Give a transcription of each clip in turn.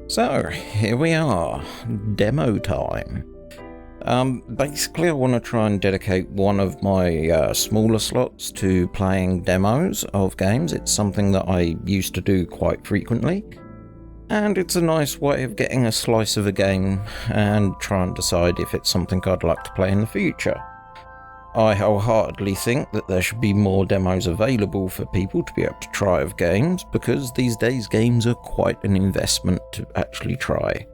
So, here we are, demo time. Basically I want to try and dedicate one of my smaller slots to playing demos of games. It's something that I used to do quite frequently, and it's a nice way of getting a slice of a game and try and decide if it's something I'd like to play in the future. I wholeheartedly think that there should be more demos available for people to be able to try of games, because these days games are quite an investment to actually try.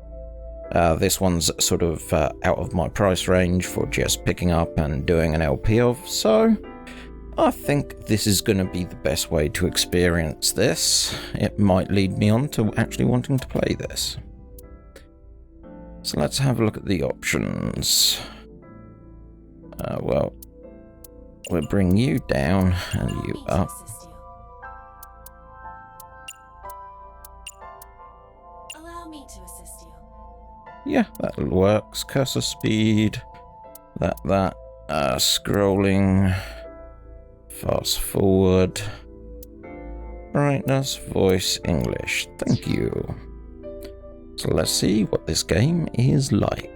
This one's sort of out of my price range for just picking up and doing an LP of, so I think this is going to be the best way to experience this. It might lead me on to actually wanting to play this. So let's have a look at the options. Well, we'll bring you down and you up. Allow me to assist you. Yeah, that works. Cursor speed, that, scrolling, fast forward, brightness, voice, English. Thank you. So let's see what this game is like.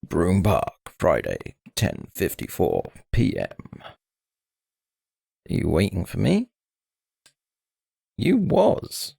Broom Park, Friday, 10:54 p.m. Are you waiting for me? You was.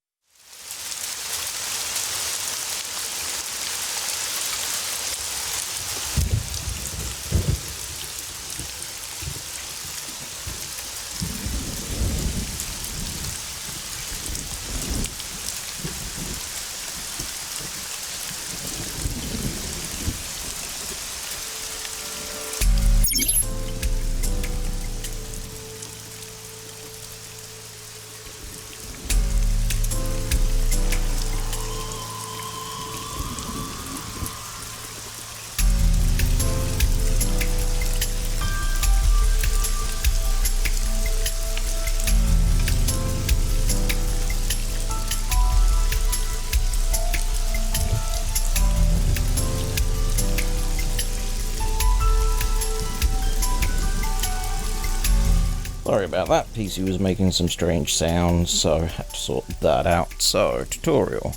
Sorry about that, PC was making some strange sounds, so I had to sort that out. So, tutorial.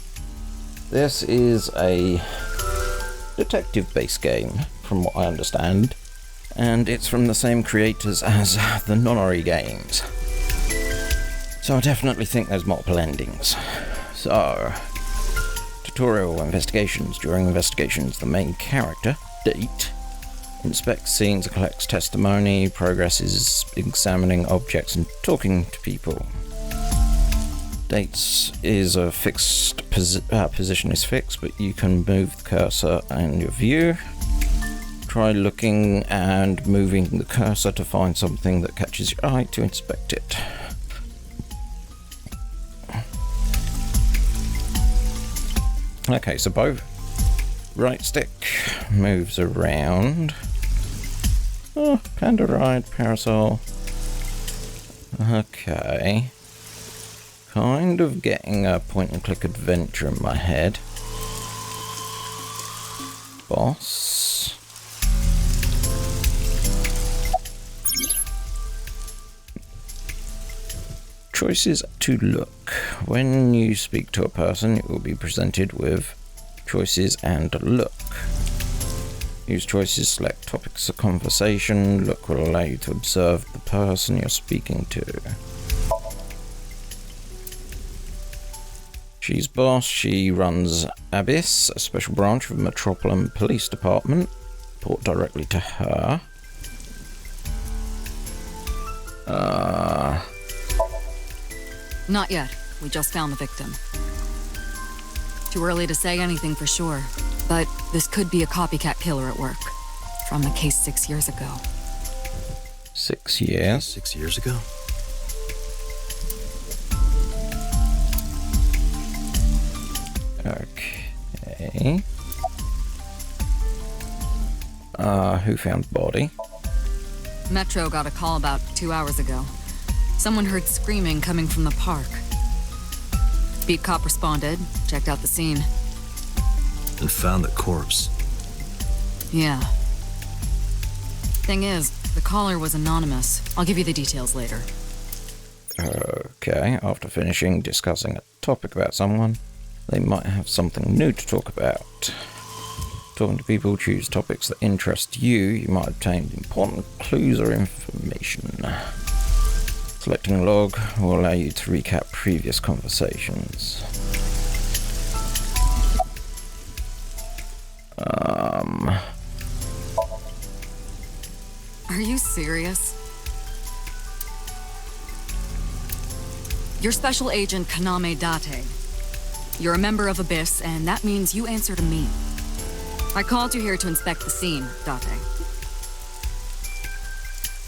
This is a detective-based game, from what I understand, and it's from the same creators as the Nonary games. So I definitely think there's multiple endings. So, tutorial investigations. During investigations, the main character, Date, inspects scenes, collects testimony, progresses examining objects and talking to people. Date's is a fixed position is fixed, but you can move the cursor and your view. Try looking and moving the cursor to find something that catches your eye to inspect it. Okay, so both right stick moves around. Oh, panda ride, parasol. Okay. Kind of getting a point and click adventure in my head. Boss. Choices to look. When you speak to a person, it will be presented with choices and look. Use choices, select topics of conversation. Look will allow you to observe the person you're speaking to. She's boss. She runs Abyss, a special branch of the Metropolitan Police Department. Report directly to her. Not yet. We just found the victim. Too early to say anything for sure, but this could be a copycat killer at work. From a case 6 years ago. 6 years? 6 years ago? Okay. Who found body? Metro got a call about 2 hours ago. Someone heard screaming coming from the park. Beat cop responded, checked out the scene. And found the corpse. Yeah. Thing is, the caller was anonymous. I'll give you the details later. Okay, after finishing discussing a topic about someone, they might have something new to talk about. Talking to people, choose topics that interest you. You might obtain important clues or information. Selecting log will allow you to recap previous conversations. Are you serious? You're Special Agent Kaname Date. You're a member of Abyss, and that means you answer to me. I called you here to inspect the scene, Date.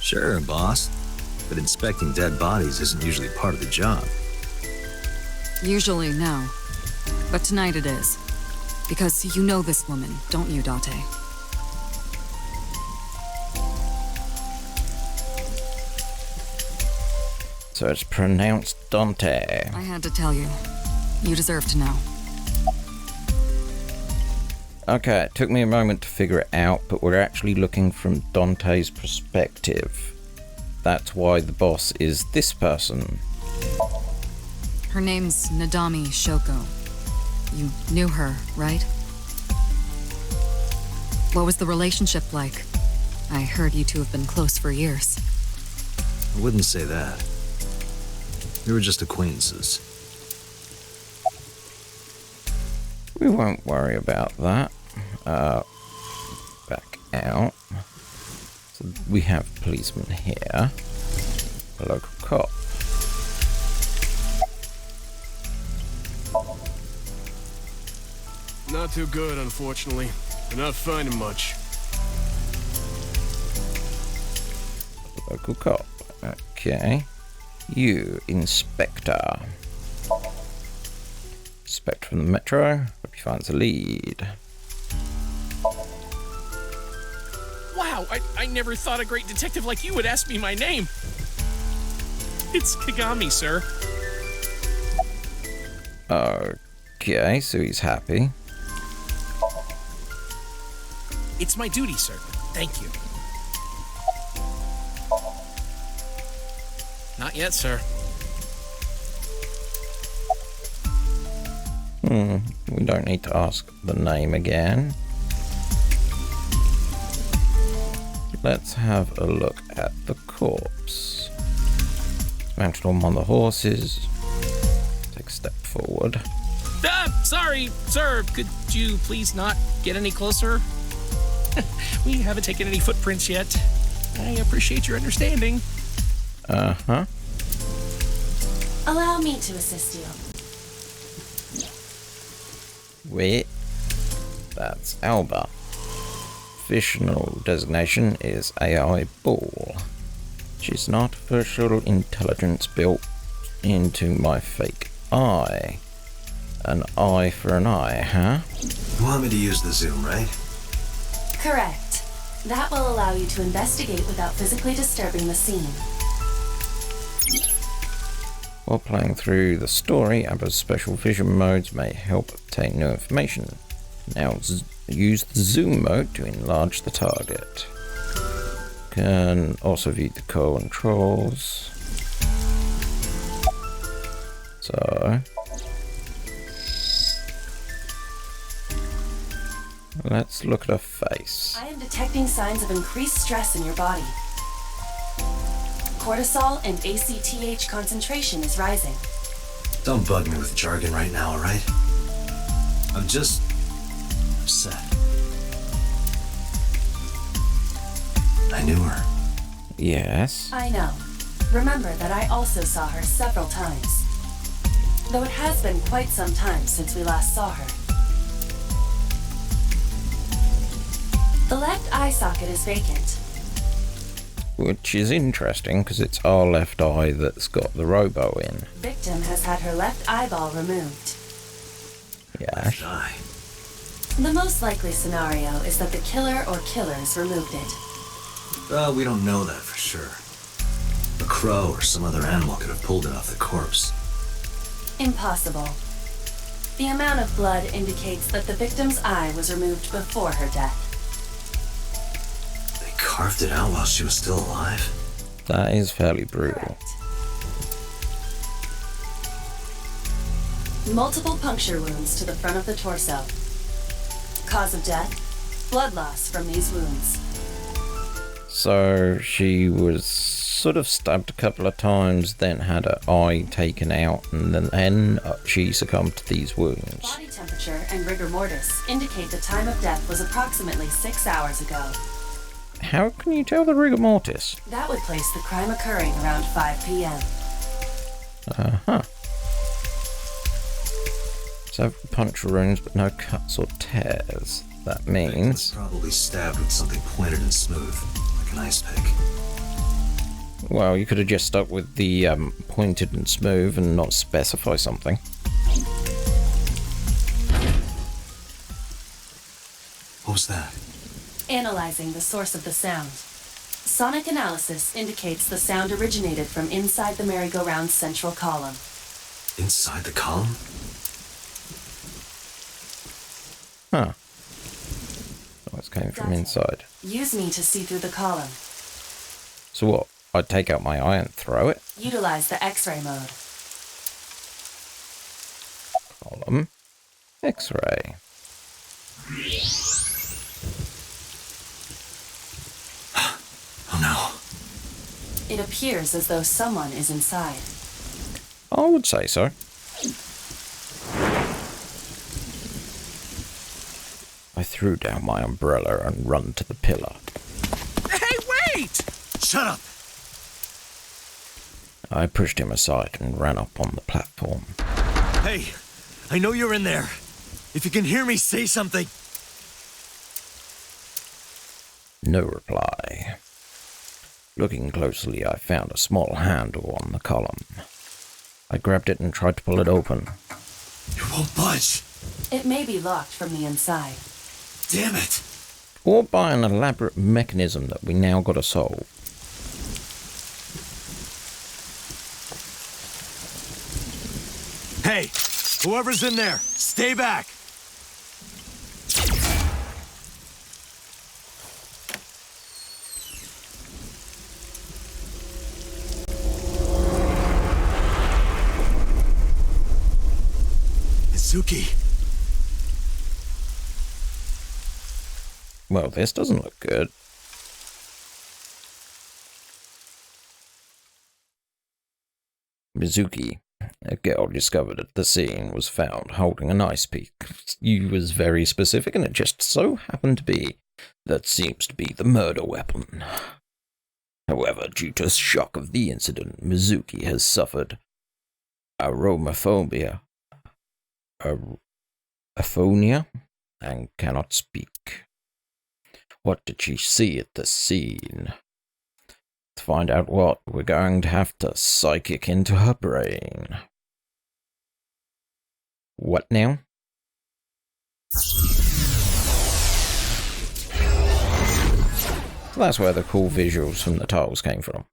Sure, boss. But inspecting dead bodies isn't usually part of the job. Usually, no. But tonight it is. Because you know this woman, don't you, Date? So it's pronounced Dante. I had to tell you. You deserve to know. Okay, it took me a moment to figure it out, but we're actually looking from Dante's perspective. That's why the boss is this person. Her name's Nadami Shoko. You knew her, right? What was the relationship like? I heard you two have been close for years. I wouldn't say that. We were just acquaintances. We won't worry about that. Back out. So we have a policeman here. A local cop. Not too good, unfortunately. We're not finding much. Local cop. Okay. You, Inspector. Inspector from the Metro. Hope he finds a lead. Wow, I never thought a great detective like you would ask me my name. It's Kagami, sir. Okay, so he's happy. It's my duty, sir. Thank you. Not yet, sir. We don't need to ask the name again. Let's have a look at the corpse. Mounted on one of the horses. Take a step forward. Sorry, sir. Could you please not get any closer? We haven't taken any footprints yet. I appreciate your understanding. Uh-huh. Allow me to assist you. Wait. That's Alba. Official designation is AI Ball. She's an artificial intelligence built into my fake eye. An eye for an eye, huh? You want me to use the zoom, right? Correct. That will allow you to investigate without physically disturbing the scene. While playing through the story, Alba's special vision modes may help obtain new information. Now use the zoom mode to enlarge the target. Can also view the controls. So let's look at her face. I am detecting signs of increased stress in your body. Cortisol and ACTH concentration is rising. Don't bug me with jargon right now, alright? I'm just upset. I knew her. Yes. I know. Remember that I also saw her several times. Though it has been quite some time since we last saw her. The left eye socket is vacant. Which is interesting because it's our left eye that's got the robo in. Victim has had her left eyeball removed. Yeah. Eye. The most likely scenario is that the killer or killers removed it. Well, we don't know that for sure. A crow or some other animal could have pulled it off the corpse. Impossible. The amount of blood indicates that the victim's eye was removed before her death. They carved it out while she was still alive? That is fairly brutal. Correct. Multiple puncture wounds to the front of the torso. Cause of death, blood loss from these wounds. So she was sort of stabbed a couple of times, then had her eye taken out, and then she succumbed to these wounds. Body temperature and rigor mortis indicate the time of death was approximately 6 hours ago. How can you tell the rigor mortis? That would place the crime occurring around 5 p.m. Uh-huh. Several puncture wounds, but no cuts or tears. That means... Probably stabbed with something pointed and smooth, like an ice pick. Well, you could have just stuck with the pointed and smooth and not specify something. What was that? Analyzing the source of the sound. Sonic analysis indicates the sound originated from inside the merry-go-round's central column. Inside the column? Huh. Oh, it's came from inside. Use me to see through the column. So what? I'd take out my eye and throw it? Utilize the X-ray mode. Column. X-ray. Oh no. It appears as though someone is inside. I would say so. I threw down my umbrella and run to the pillar. Hey, wait! Shut up! I pushed him aside and ran up on the platform. Hey, I know you're in there. If you can hear me, say something. No reply. Looking closely, I found a small handle on the column. I grabbed it and tried to pull it open. You won't budge. It may be locked from the inside. Damn it. Or by an elaborate mechanism that we now got to solve. Hey, whoever's in there, stay back. Mizuki! Well, this doesn't look good. Mizuki, a girl discovered at the scene, was found holding an ice pick. You was very specific, and it just so happened to be that seems to be the murder weapon. However, due to shock of the incident, Mizuki has suffered aromophobia, aphonia, and cannot speak. What did she see at the scene? To find out what, we're going to have to psychic into her brain. What now? So that's where the cool visuals from the titles came from.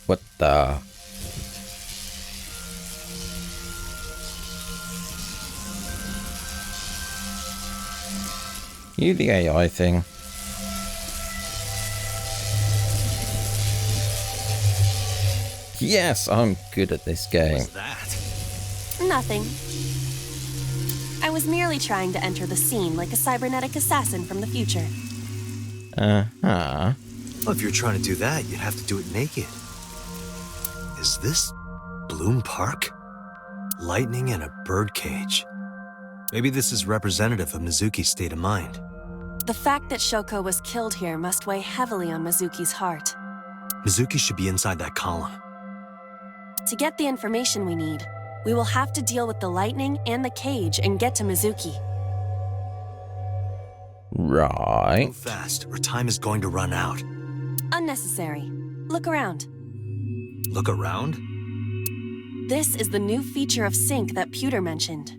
What the? You the AI thing. Yes, I'm good at this game. What's that? Nothing. I was merely trying to enter the scene like a cybernetic assassin from the future. Uh-huh. Well, if you're trying to do that, you'd have to do it naked. Is this Bloom Park? Lightning in a birdcage. Maybe this is representative of Mizuki's state of mind. The fact that Shoko was killed here must weigh heavily on Mizuki's heart. Mizuki should be inside that column. To get the information we need, we will have to deal with the lightning and the cage and get to Mizuki. Right. Move fast, or time is going to run out. Unnecessary. Look around. Look around? This is the new feature of Sync that Pewter mentioned.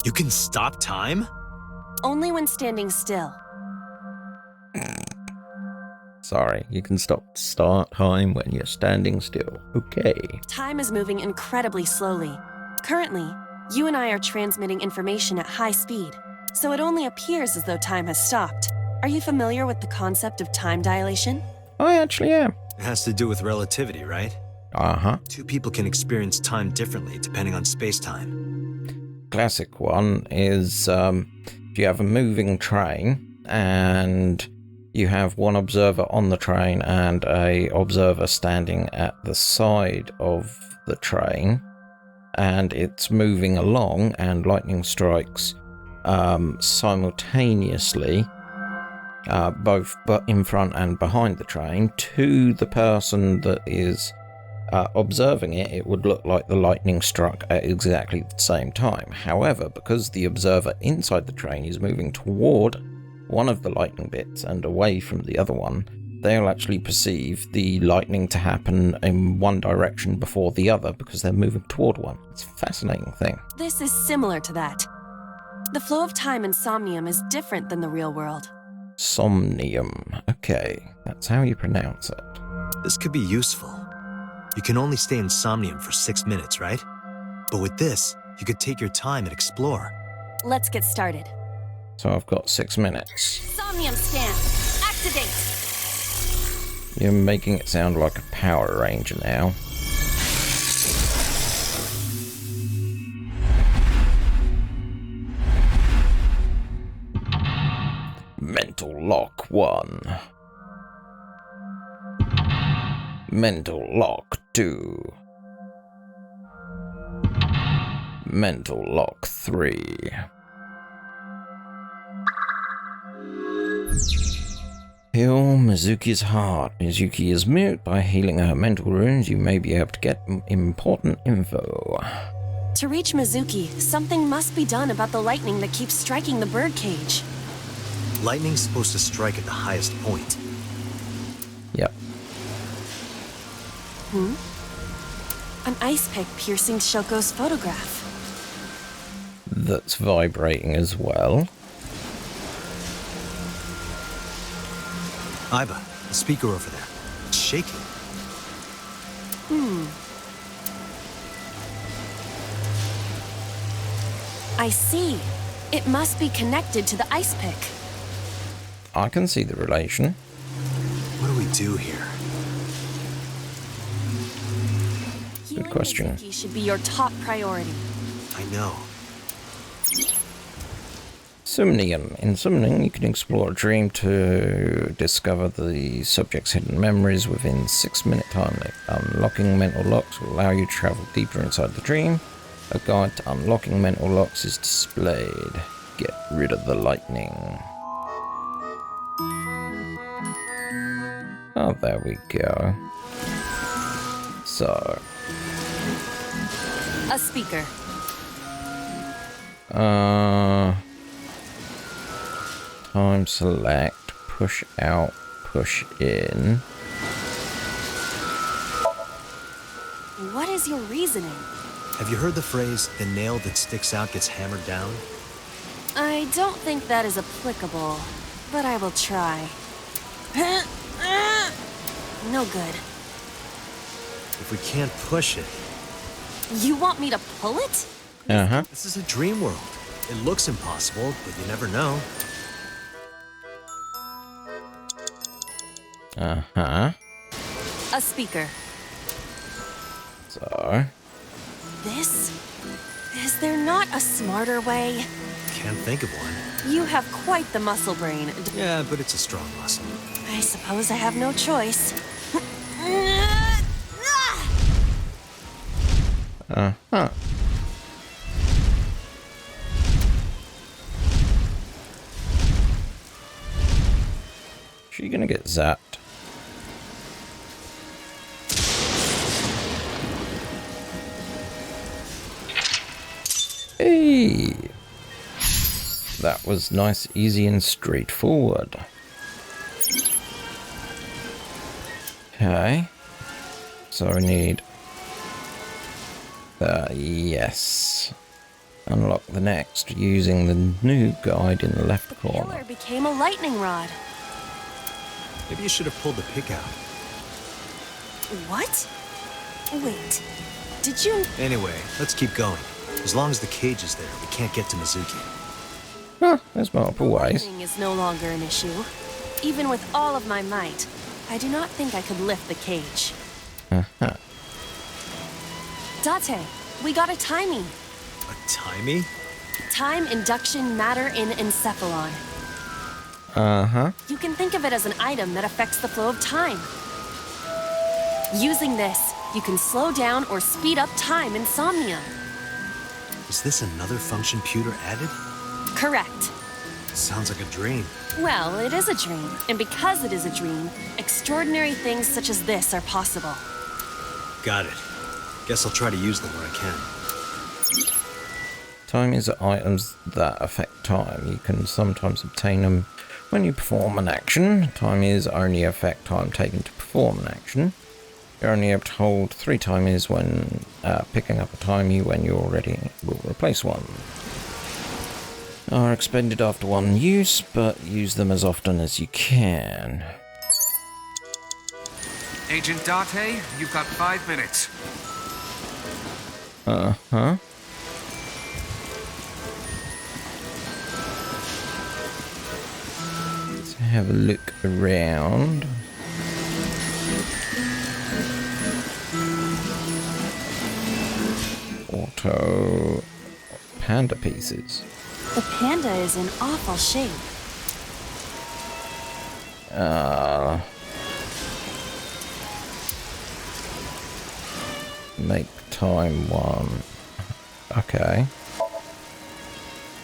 You can stop time? Only when standing still. Sorry, you can start time when you're standing still. Okay. Time is moving incredibly slowly. Currently, you and I are transmitting information at high speed, so it only appears as though time has stopped. Are you familiar with the concept of time dilation? I actually am. It has to do with relativity, right? Uh-huh. Two people can experience time differently depending on space-time. Classic one is if you have a moving train and you have one observer on the train and a observer standing at the side of the train, and it's moving along and lightning strikes simultaneously, both in front and behind the train, to the person that is observing it, it would look like the lightning struck at exactly the same time. However, because the observer inside the train is moving toward one of the lightning bits and away from the other one, they'll actually perceive the lightning to happen in one direction before the other because they're moving toward one. It's a fascinating thing. This is similar to that. The flow of time in Somnium is different than the real world. Somnium. Okay, that's how you pronounce it. This could be useful. You can only stay in Somnium for 6 minutes, right? But with this, you could take your time and explore. Let's get started. So I've got 6 minutes. Somnium scan. Activate. You're making it sound like a Power Ranger now. Mental Lock 1. Mental Lock 2. Mental Lock 3. Heal Mizuki's heart. Mizuki is mute. By healing her mental wounds, you may be able to get important info. To reach Mizuki, something must be done about the lightning that keeps striking the birdcage. Lightning's supposed to strike at the highest point. Yep. An ice pick piercing Shoko's photograph. That's vibrating as well. Aiba, the speaker over there. It's shaking. I see. It must be connected to the ice pick. I can see the relation. What do we do here? Good question. Mizuki should be your top priority. I know. Somnium. In Somnium, you can explore a dream to discover the subject's hidden memories within 6-minute time limit. Unlocking mental locks will allow you to travel deeper inside the dream. A guide to unlocking mental locks is displayed. Get rid of the lightning. Oh, there we go. So. A speaker. Time select, push out, push in. What is your reasoning? Have you heard the phrase, the nail that sticks out gets hammered down? I don't think that is applicable, but I will try. No good. If we can't push it, You want me to pull it? Uh-huh. this is a dream world. It looks impossible, but you never know. Uh-huh. A speaker. So. This? Is there not a smarter way? Can't think of one. You have quite the muscle brain. Yeah, but it's a strong muscle. I suppose I have no choice. Uh-huh. She gonna get zapped. Hey! That was nice, easy, and straightforward. Okay. So we need... yes. Unlock the next using the new guide in the left Pillar corner. became a lightning rod. Maybe you should have pulled the pick out. What? Wait. Did you... Anyway, let's keep going. As long as the cage is there, we can't get to Mizuki. Huh, there's multiple ways. Lightning is no longer an issue. Even with all of my might, I do not think I could lift the cage. Uh-huh. Date, we got a timing. A timey? Time induction matter in encephalon. Uh-huh. You can think of it as an item that affects the flow of time. Using this, you can slow down or speed up time in Somnium. Is this another function pewter added? Correct. Sounds like a dream. Well, it is a dream, and because it is a dream, extraordinary things such as this are possible. Got it. Guess I'll try to use them where I can. Timings are items that affect time. You can sometimes obtain them when you perform an action. Timings only affect time taken to perform an action. You're only able to hold 3 timings when picking up a timey when you already will replace one. Are expended after one use, but use them as often as you can. Agent Date, you've got 5 minutes. Uh-huh. Let's have a look around. Auto panda pieces. The panda is in awful shape. Make time 1. Okay.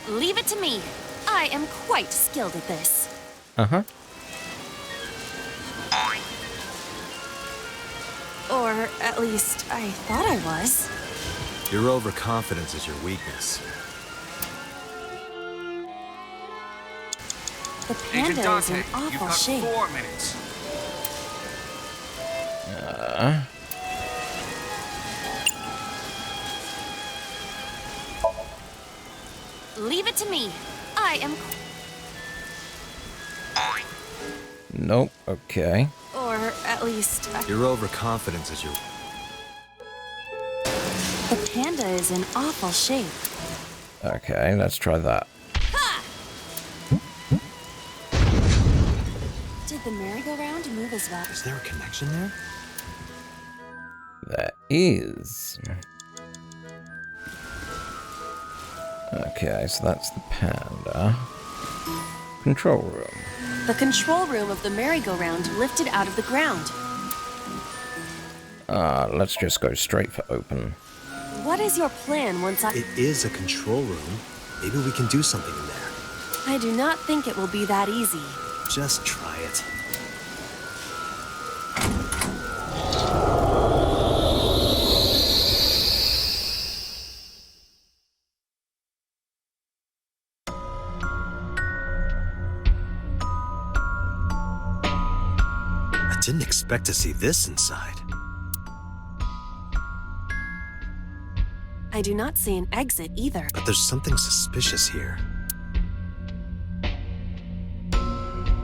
Leave it to me. I am quite skilled at this. Uh-huh. Or at least, I thought I was. Your overconfidence is your weakness. The Agent panda is in Date, you've awful got shape. 4 minutes. Leave it to me. I am... Nope. Okay. Or at least... Your overconfidence is your... The panda is in awful shape. Okay, let's try that. Did the merry-go-round move as well? Is there a connection there? There is. Okay, so that's the panda. Control room. The control room of the merry-go-round lifted out of the ground. Let's just go straight for open. What is your plan once It is a control room. Maybe we can do something in there. I do not think it will be that easy. Just try it. I didn't expect to see this inside. I do not see an exit either. But there's something suspicious here.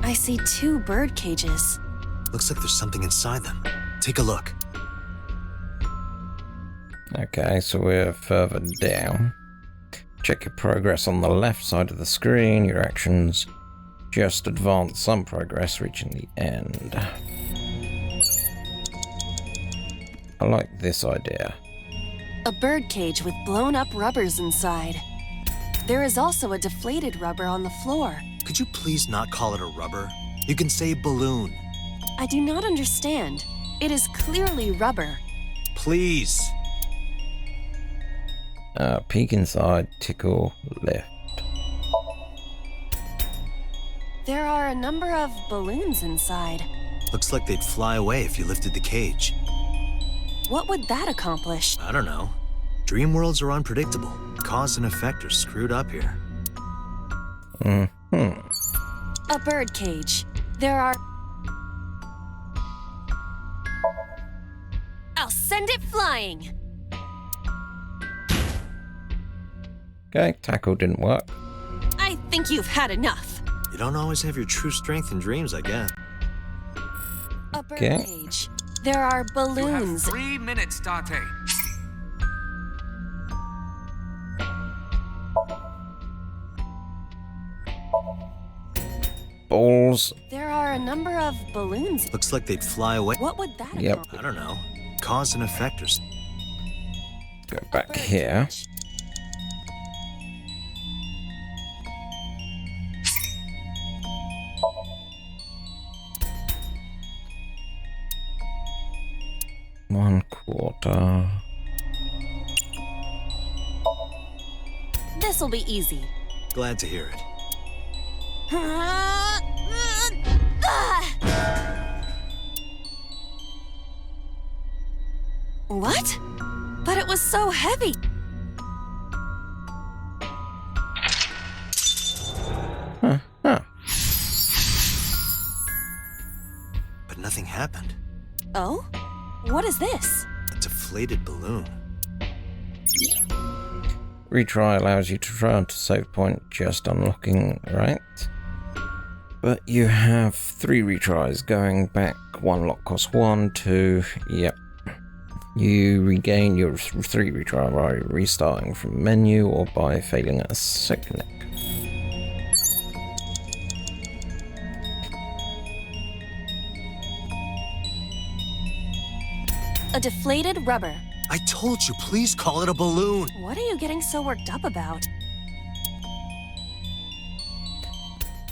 I see 2 bird cages. Looks like there's something inside them. Take a look. Okay, so we're further down. Check your progress on the left side of the screen. Your actions just advance some progress, reaching the end. I like this idea. A bird cage with blown-up rubbers inside. There is also a deflated rubber on the floor. Could you please not call it a rubber? You can say balloon. I do not understand. It is clearly rubber. Please. Peek inside, tickle left. There are a number of balloons inside. Looks like they'd fly away if you lifted the cage. What would that accomplish? I don't know. Dream worlds are unpredictable. Cause and effect are screwed up here. A bird cage. There are... I'll send it flying! Okay, tackle didn't work. I think you've had enough. You don't always have your true strength in dreams, I guess. A bird Okay. cage. There are You have balloons. 3 minutes, Date. Balls. There are a number of balloons. Looks like they'd fly away. What would that Yep. accomplish? I don't know. Cause and effect are... Go back here. One quarter. This'll be easy. Glad to hear it. What? But it was so heavy. Huh. But nothing happened. Oh? What is this? A deflated balloon. Retry allows you to try to save point just unlocking, right? But you have 3 retries. Going back, 1 lock costs 1, 2, yep. You regain your 3 retry by restarting from menu or by failing a second. A deflated rubber. I told you, please call it a balloon. What are you getting so worked up about?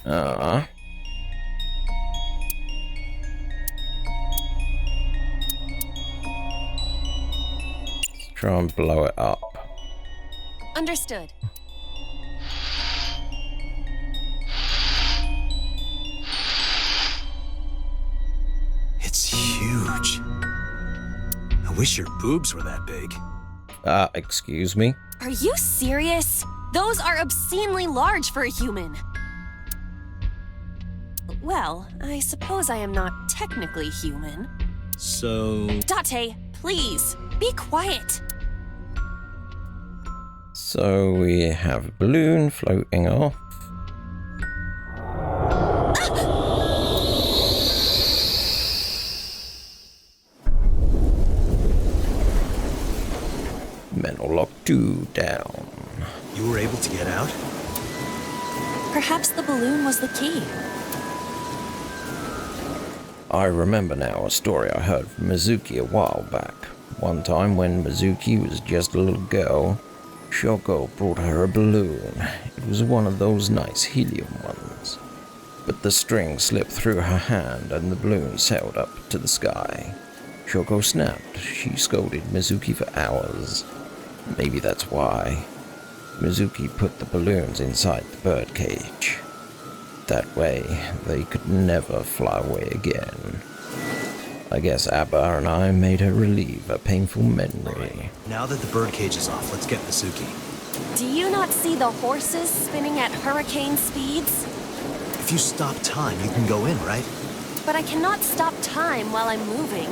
Let's try and blow it up. Understood. It's huge. I wish your boobs were that big. Excuse me? Are you serious? Those are obscenely large for a human. Well, I suppose I am not technically human. So... Date, please, be quiet. So we have a balloon floating off. Mental lock 2 down. You were able to get out? Perhaps the balloon was the key. I remember now a story I heard from Mizuki a while back. One time when Mizuki was just a little girl, Shoko brought her a balloon. It was one of those nice helium ones. But the string slipped through her hand and the balloon sailed up to the sky. Shoko snapped. She scolded Mizuki for hours. Maybe that's why. Mizuki put the balloons inside the birdcage. That way, they could never fly away again. I guess Abba and I made her relieve a painful memory. Now that the birdcage is off, let's get Mizuki. Do you not see the horses spinning at hurricane speeds? If you stop time, you can go in, right? But I cannot stop time while I'm moving.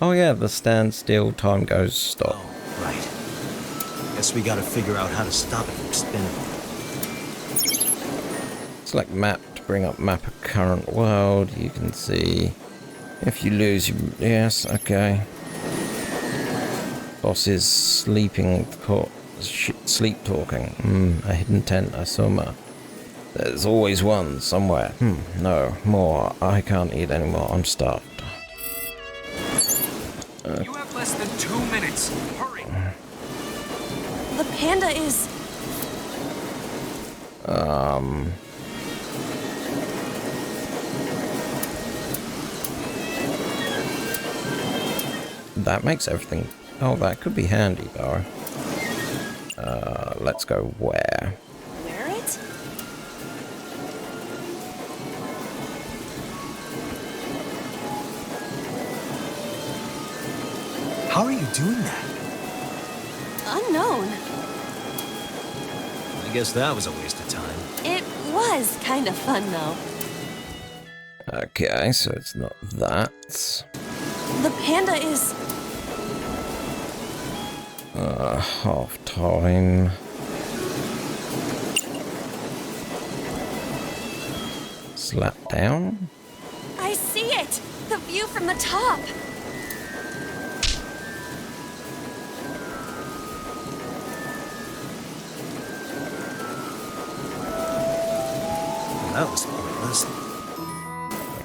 Oh yeah, the standstill, time goes stop. Oh, right. Guess we gotta figure out how to stop it from spinning. Select map to bring up map of current world. You can see if you lose your... Yes, okay. Boss is sleeping... Sleep talking. A hidden tent, I saw ma. There's always one somewhere. No, more. I can't eat anymore. I'm starved. You have less than 2 minutes. Hurry. The panda is... That makes everything... Oh, that could be handy, though. Let's go where? Wear it? How are you doing that? Unknown. I guess that was a waste of time. It was kind of fun, though. Okay, so it's not that. The panda is... Half time. Slap down? I see it! The view from the top! Well, that was pointless.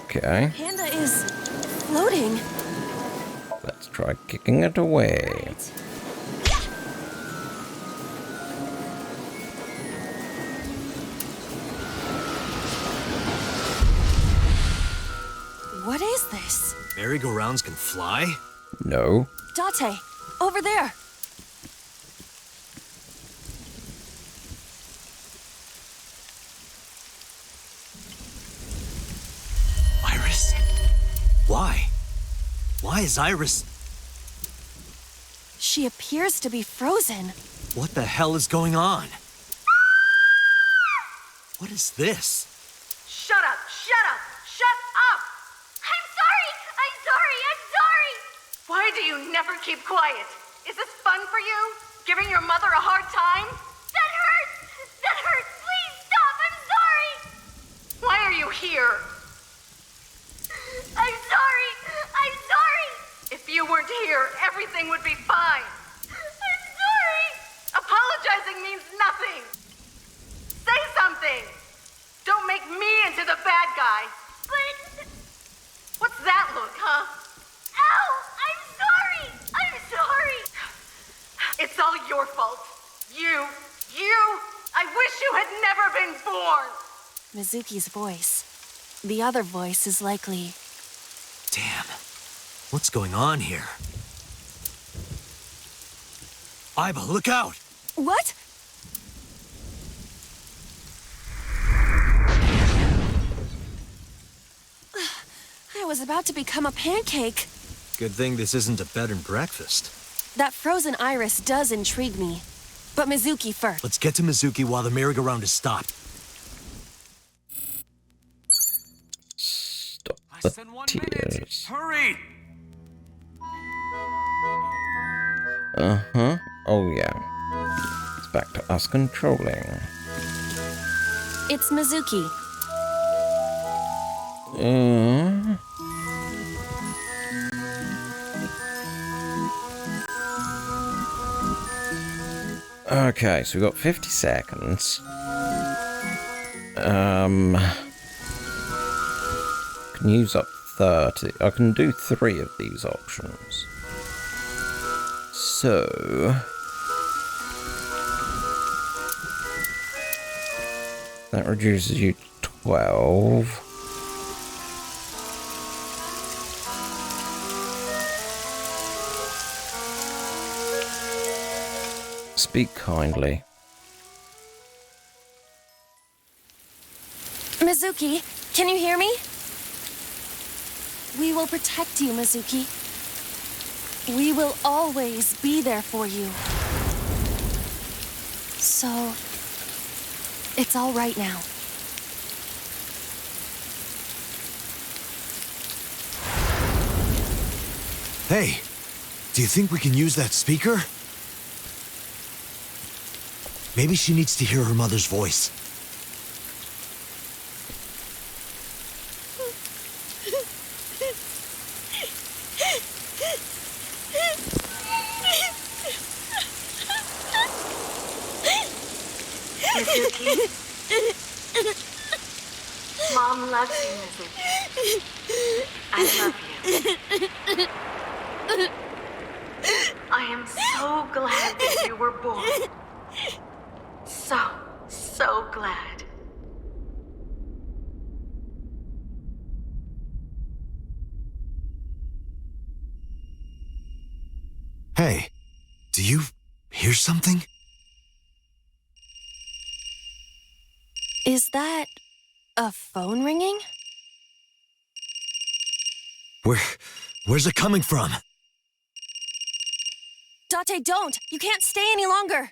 Okay, Panda is... floating. let's try kicking it away. What is this? Merry-go-rounds can fly? No. Date, over there! Iris? Why? Why is Iris... She appears to be frozen. What the hell is going on? What is this? Shut up! Shut up! Shut up! I'm sorry! I'm sorry! I'm sorry! Why do you never keep quiet? Is this fun for you? Giving your mother a hard time? That hurts! That hurts! Please stop! I'm sorry! Why are you here? I'm sorry! I'm sorry! If you weren't here, everything would be fine. I'm sorry! Apologizing means nothing! Say something! Don't make me into the bad guy! But... What's that look, huh? Ow! I'm sorry! I'm sorry! It's all your fault. You... I wish you had never been born! Mizuki's voice. The other voice is likely... Damn. What's going on here? Aiba, look out! What? I was about to become a pancake. Good thing this isn't a bed and breakfast. That frozen iris does intrigue me. But Mizuki first. Let's get to Mizuki while the merry-go-round is stopped. Stop Less than 1 minute. tears. Hurry. Uh-huh. Oh, yeah. It's back to us controlling. It's Mizuki. Okay, so we've got 50 seconds. Can use up 30. I can do 3 of these options. So... that reduces you to 12. Speak kindly. Mizuki, can you hear me? We will protect you, Mizuki. We will always be there for you. So, it's all right now. Hey, do you think we can use that speaker? Maybe she needs to hear her mother's voice. Mizuki. Mom loves you, Mizuki. I love you. I am so glad that you were born. So glad. Hey, do you hear something? Is that a phone ringing? Where's it coming from? Date, don't! You can't stay any longer!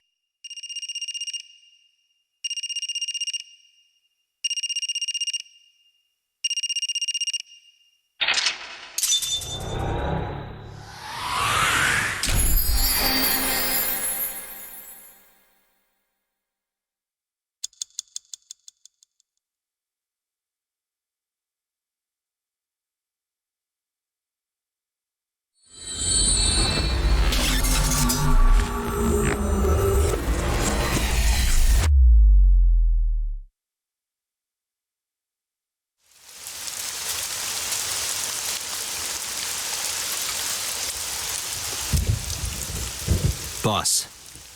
Boss,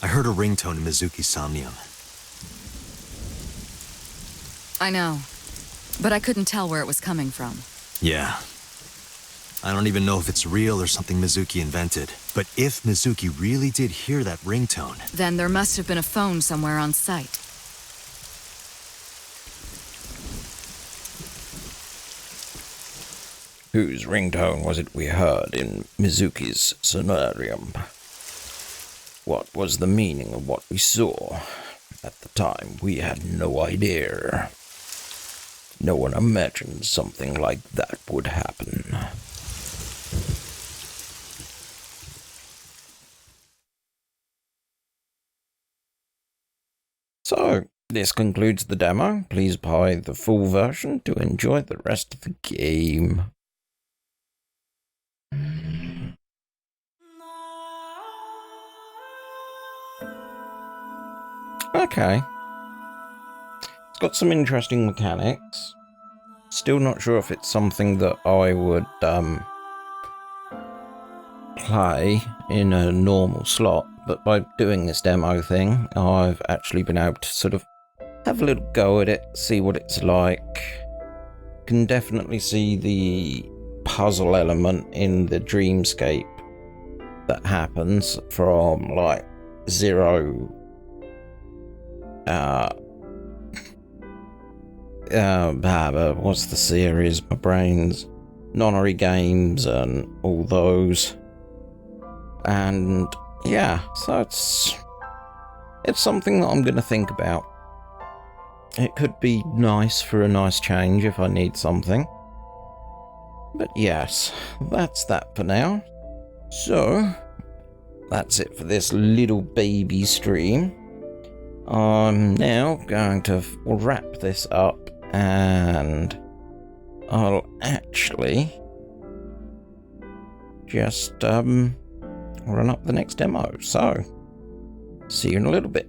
I heard a ringtone in Mizuki's Somnium. I know, but I couldn't tell where it was coming from. Yeah. I don't even know if it's real or something Mizuki invented. But if Mizuki really did hear that ringtone... then there must have been a phone somewhere on site. Whose ringtone was it we heard in Mizuki's sonarium? What was the meaning of what we saw? At the time, we had no idea. No one imagined something like that would happen. So, this concludes the demo. Please buy the full version to enjoy the rest of the game. Okay. It's got some interesting mechanics. Still not sure if it's something that I would play in a normal slot, but by doing this demo thing, I've actually been able to sort of have a little go at it, see what it's like. Can definitely see the puzzle element in the dreamscape that happens from like Zero what's the series? My brain's Nonary Games and all those. And yeah, so it's something that I'm going to think about. It could be nice for a nice change if I need something. But yes, that's that for now. So, that's it for this little baby stream. I'm now going to wrap this up and I'll actually just run up the next demo. So, see you in a little bit.